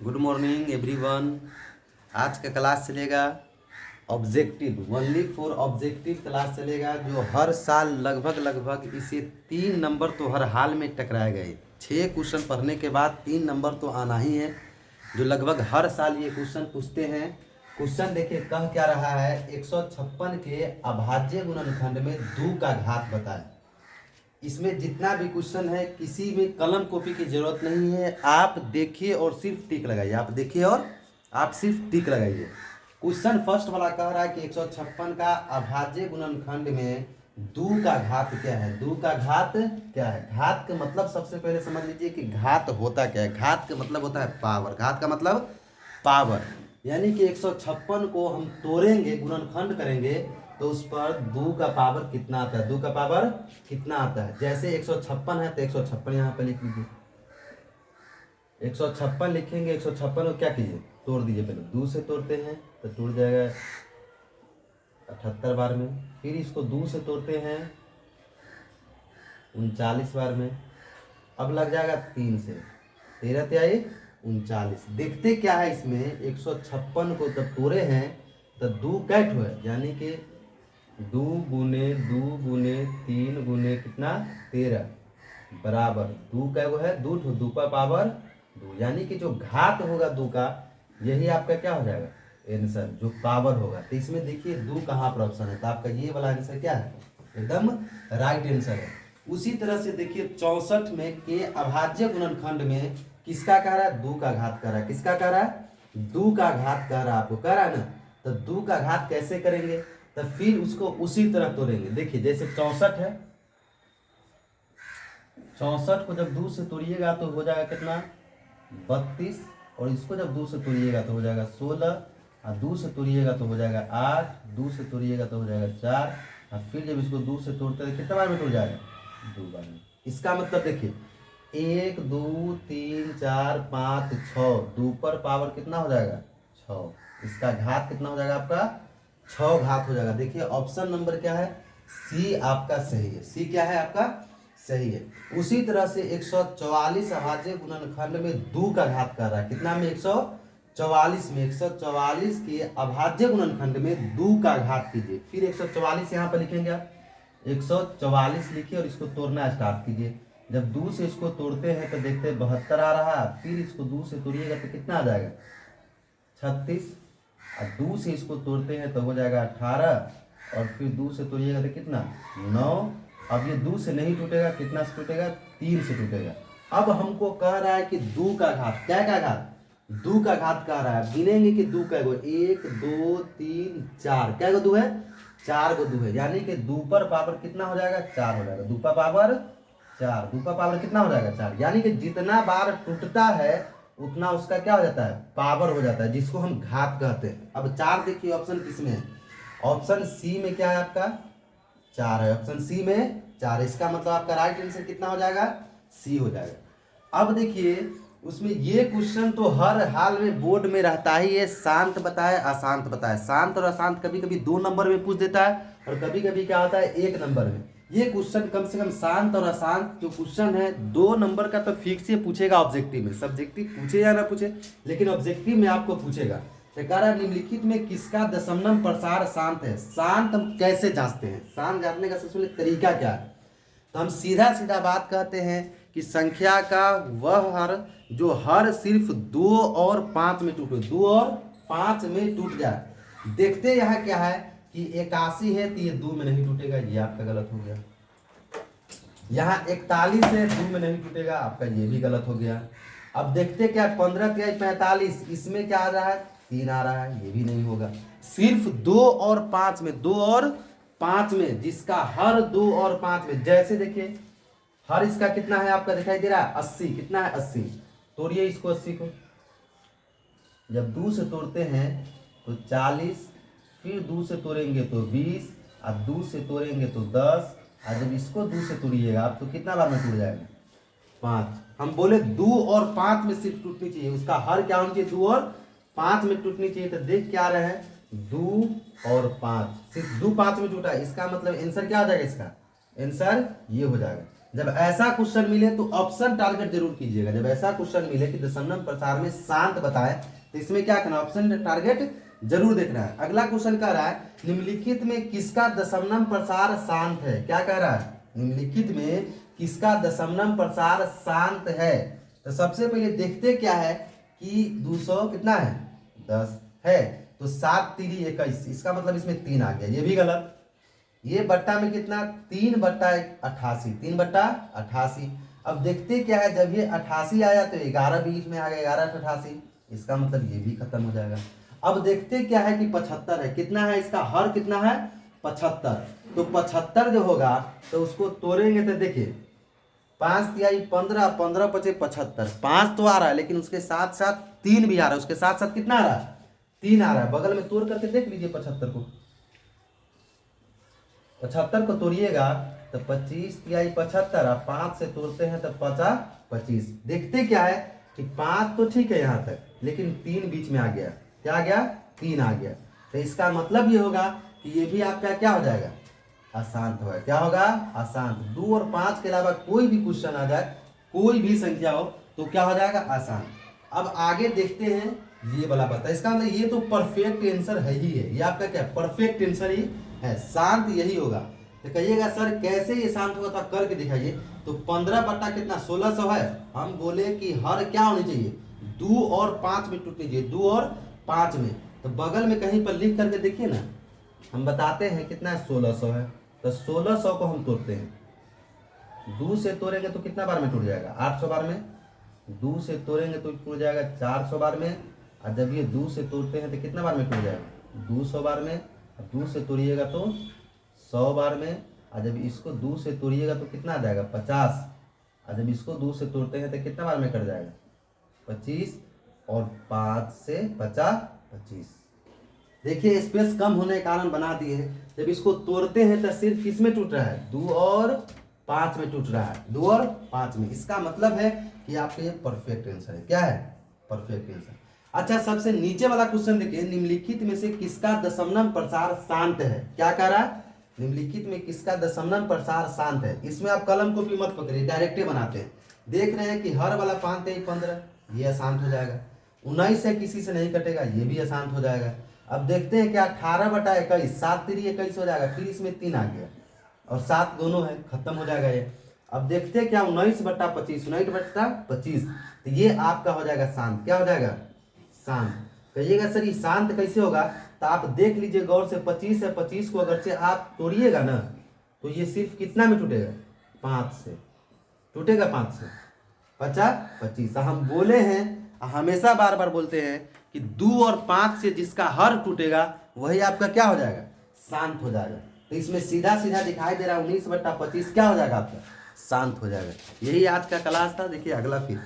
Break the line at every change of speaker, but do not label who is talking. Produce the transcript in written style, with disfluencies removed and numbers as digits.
Good morning everyone. आज का class चलेगा objective, only for objective class चलेगा, जो हर साल लगभग इसे 3 नंबर तो हर हाल में टकराए गए। 6 क्वेश्चन पढ़ने के बाद 3 नंबर तो आना ही है, जो लगभग हर साल ये क्वेश्चन पूछते हैं। क्वेश्चन देखिए कह क्या रहा है, 156 के अभाज्य गुणनखंड में 2 का घात बताएं। इसमें जितना भी क्वेश्चन है किसी में कलम कॉपी की जरूरत नहीं है, आप देखिए और सिर्फ टिक लगाइए। आप देखिए और आप सिर्फ टिक लगाइए। क्वेश्चन फर्स्ट वाला कह रहा है कि 156 का अभाज्य गुणनखंड में 2 का घात क्या है। 2 का घात क्या है? घात का मतलब सबसे पहले समझ लीजिए कि घात होता क्या है। घात का मतलब होता है पावर। घात का मतलब पावर, यानी कि 156 को हम तोड़ेंगे, गुणनखंड करेंगे तो उस पर 2 का पावर कितना आता है। 2 का पावर कितना आता है। जैसे 156 है तो 156 यहाँ पे लिख लीजिए। 156 लिखेंगे, 156 को क्या कीजिए, तोड़ दीजिए। पहले 2 से तोड़ते हैं तो टूट जाएगा 78 बार में। फिर इसको 2 से तोड़ते हैं 39 बार में। अब लग जाएगा 3 से, 13 त्याई 39। देखते क्या है इसमें, 156 को जब तोड़े हैं तो 2 कैट हुए, यानी कि 2 गुने 2 गुने 3 गुने कितना 13 बराबर 2 का वो है 2 2 का पावर 2, यानी कि जो घात होगा 2 का, यही आपका क्या हो जाएगा आंसर, जो पावर होगा। तो इसमें देखिए 2 कहाँ पर ऑप्शन है, तो आपका ये वाला आंसर क्या है, एकदम राइट आंसर है। उसी तरह से देखिए 64 में के अभाज्य गुणनखंड में किसका कह रहा है, 2 का घात कह रहा है। किसका कह रहा है, 2 का घात कह रहा है, आपको कह रहा है ना। तो 2 का घात कैसे करेंगे, तो फिर उसको उसी तरह तोड़ेंगे। देखिए जैसे 64 है, 64 को जब 2 से तोड़िएगा तो हो जाएगा कितना 32, और इसको जब 2 से तोड़िएगा तो हो जाएगा 16, और 2 से तोड़िएगा तो हो जाएगा 8, 2 से तोड़िएगा तो हो जाएगा 4, और फिर जब इसको 2 से तोड़ते हैं कितने बार में टूट जाएगा, 2 बार में। इसका मतलब देखिए 1 2 3 4 5 6, 2 पर पावर कितना हो जाएगा 6। इसका घात कितना हो जाएगा आपका 6 घात हो जाएगा। देखिए ऑप्शन नंबर क्या है, सी आपका सही है। सी क्या है आपका सही है। उसी तरह से 144 अभाज्य गुणनखंड में 2 का घात कर रहा है। कितना में 144 में 144 के अभाज्य गुणनखंड में 2 का घात कीजिए। फिर 144 यहाँ पर लिखेंगे आप, 144 लिखिए और इसको तोड़ना स्टार्ट कीजिए। जब 2 से इसको तोड़ते हैं तो देखते हैं 72 आ रहा है। फिर इसको 2 से तोड़िएगा तो कितना आ जाएगा 36, और 2 से इसको तोड़ते हैं तो हो जाएगा 18, और फिर 2 से तोड़िएगा तो कितना 9। अब ये 2 से नहीं टूटेगा, कितना से टूटेगा 3 से टूटेगा। अब हमको कह रहा है कि 2 का घात, क्या का घात 2 का घात कह रहा है। गिनेंगे कि 2 का गो 1 2 3 4, क्या गो 2 है 4 गो 2 है, यानी कि 2 पर पावर कितना हो जाएगा 4 हो जाएगा। 2 पर पावर 4, 2 का पावर कितना हो जाएगा 4, यानी कि जितना बार टूटता है उतना उसका क्या हो जाता है पावर हो जाता है, जिसको हम घात कहते हैं। अब 4 देखिए ऑप्शन किसमें है, ऑप्शन सी में क्या है आपका 4 है। ऑप्शन सी में 4, इसका मतलब आपका राइट आंसर कितना हो जाएगा सी हो जाएगा। अब देखिए उसमें ये क्वेश्चन तो हर हाल में बोर्ड में रहता ही है, शांत बताए अशांत बताए। शांत और अशांत कभी कभी 2 नंबर में पूछ देता है, और कभी कभी क्या होता है 1 नंबर में। ये क्वेश्चन कम से कम शांत और अशांत जो क्वेश्चन है 2 नंबर का तो फिक्स ही पूछेगा ऑब्जेक्टिव में। सब्जेक्टिव पूछे या ना पूछे, लेकिन ऑब्जेक्टिव में आपको पूछेगा। निम्नलिखित में किसका दशमलव प्रसार शांत है। शांत हम कैसे जांचते हैं, शांत जांचने का सबसे पहले तरीका क्या है, तो हम सीधा सीधा बात कहते हैं कि संख्या का वह हर जो हर सिर्फ 2 और 5 में टूटे, 2 और 5 में टूट जाए। देखते यहाँ क्या है कि 81 है तो ये 2 में नहीं टूटेगा, ये आपका गलत हो गया। यहाँ 41 है 2 में नहीं टूटेगा, आपका ये भी गलत हो गया। अब देखते क्या 15 तिहाई 45, इसमें क्या आ रहा है 3 आ रहा है, ये भी नहीं होगा। सिर्फ 2 और 5 में, 2 और 5 में, जिसका हर 2 और 5 में, जैसे देखिए हर इसका कितना है आपका दिखाई दे रहा है 80, कितना है 80, तोड़िए इसको 80 को। जब 2 से तोड़ते हैं तो 40, फिर 2 से तोड़ेंगे तो 20, और 2 से तोड़ेंगे तो 10, और जब इसको 2 से तोड़िएगा आप तो कितना बार में टूट जाएगा 5। हम बोले 2 और 5 में सिर्फ टूटनी चाहिए, उसका हर क्या होना चाहिए 2 और 5 में टूटनी चाहिए। तो देख क्या रहे हैं 2 और 5, सिर्फ 2 5 में टूटा है, इसका मतलब आंसर क्या आ जाएगा, इसका आंसर ये हो जाएगा। जब ऐसा क्वेश्चन मिले तो ऑप्शन टारगेट जरूर कीजिएगा। जब ऐसा क्वेश्चन मिले कि दशमलव प्रसार में शांत बताए तो इसमें क्या करना, ऑप्शन टारगेट जरूर देखना है। अगला क्वेश्चन कह रहा है निम्नलिखित में किसका दशमलव प्रसार शांत है। क्या कह रहा है, निम्नलिखित में किसका दशमलव प्रसार शांत है। तो सबसे पहले देखते क्या है कि 200 कितना है 10 है, तो 7 3 21, इसका मतलब इसमें 3 आ गया, ये भी गलत। ये बट्टा में कितना 3 बट्टा 88, 3 बट्टा 88। अब देखते क्या है, जब ये 88 आया तो 11 बीच में आ गया, 11 88, इसका मतलब ये भी खत्म हो जाएगा। अब देखते क्या है कि 75 है, कितना है इसका हर कितना है 75, तो 75 जो होगा तो उसको तोड़ेंगे तो देखिए 5 तिहाई 15, 15 पचे 75, 5 तो आ रहा है लेकिन उसके साथ साथ 3 भी आ रहा है, उसके साथ साथ कितना आ रहा है 3 आ रहा है। बगल में तोड़ करके देख लीजिए 75 को, 75 को तोड़िएगा तो 25 तिहाई 75, और 5 से तोड़ते हैं तो 50 25। देखते क्या है कि 5 तो ठीक है यहाँ तक, लेकिन 3 बीच में आ गया, क्या आ गया 3 आ गया, तो इसका मतलब ये होगा कि ये भी आपका क्या हो जाएगा अशांत होगा। क्या होगा अशांत। 2 और 5 के अलावा कोई भी क्वेश्चन आ जाए, कोई भी संख्या हो तो क्या हो जाएगा अशांत। अब आगे देखते हैं ये वाला बता, इसका मतलब ये तो परफेक्ट आंसर है ही है, ये आपका क्या परफेक्ट आंसर ही है, शांत यही होगा। तो कहिएगा सर कैसे ये शांत होगा था, करके दिखाइए। तो 15 बट्टा कितना 1600 है, हम बोले कि हर क्या होनी चाहिए 2 और 5 में टूटनी चाहिए, 2 और 5 में। तो बगल में कहीं पर लिख करके देखिए ना, हम बताते हैं कितना है 1600 है, तो 1600 को हम तोड़ते हैं, 2 से तोड़ेंगे तो कितना बार में टूट जाएगा 800 बार में, 2 से तोड़ेंगे तो टूट जाएगा 400 बार में, और जब ये 2 से तोड़ते हैं तो कितना बार में टूट जाएगा 200 बार में, 2 से तोड़िएगा तो 100 बार में, और जब इसको 2 से तोड़िएगा तो कितना आ जाएगा 50, और जब इसको 2 से तोड़ते हैं तो कितना बार में कट जाएगा 25, और 5 से 50 25। देखिए स्पेस कम होने के कारण बना दिए हैं। जब इसको तोड़ते हैं तो सिर्फ किस में टूट रहा है 2 और 5 में टूट रहा है, 2 और 5 में। इसका मतलब है कि आपके ये परफेक्ट आंसर है। क्या है परफेक्ट आंसर। अच्छा सबसे नीचे वाला क्वेश्चन देखिए, निम्नलिखित में से किसका दशमलव प्रसार शांत है। क्या कह रहा है, निम्नलिखित में किसका दशमलव प्रसार शांत है। इसमें आप कलम कॉपी मत पकड़िए, डायरेक्टे बनाते हैं। देख रहे हैं कि हर वाला 5 3 15, ये अशांत हो जाएगा। 19 से किसी से नहीं कटेगा, ये भी अशांत हो जाएगा। अब देखते हैं क्या 18 बटा 21, 7 3 21 हो जाएगा, फिर इसमें 3 आ गया और 7 दोनों है, खत्म हो जाएगा ये। अब देखते हैं क्या 19 बटा 25, 19 बटा 25, तो ये आपका हो जाएगा शांत। क्या हो जाएगा शांत। कहिएगा सर ये शांत कैसे होगा, तो आप देख लीजिए गौर से, 25 है, 25 को अगर से आप तोड़िएगा ना तो ये सिर्फ कितना में टूटेगा 5 से टूटेगा, 5 से 50 25। हम बोले हैं, हमेशा बार बार बोलते हैं कि 2 और 5 से जिसका हर टूटेगा वही आपका क्या हो जाएगा शांत हो जाएगा। तो इसमें सीधा सीधा दिखाई दे रहा है 19 बटा 25 क्या हो जाएगा आपका शांत हो जाएगा। यही आज का क्लास था। देखिए अगला फिर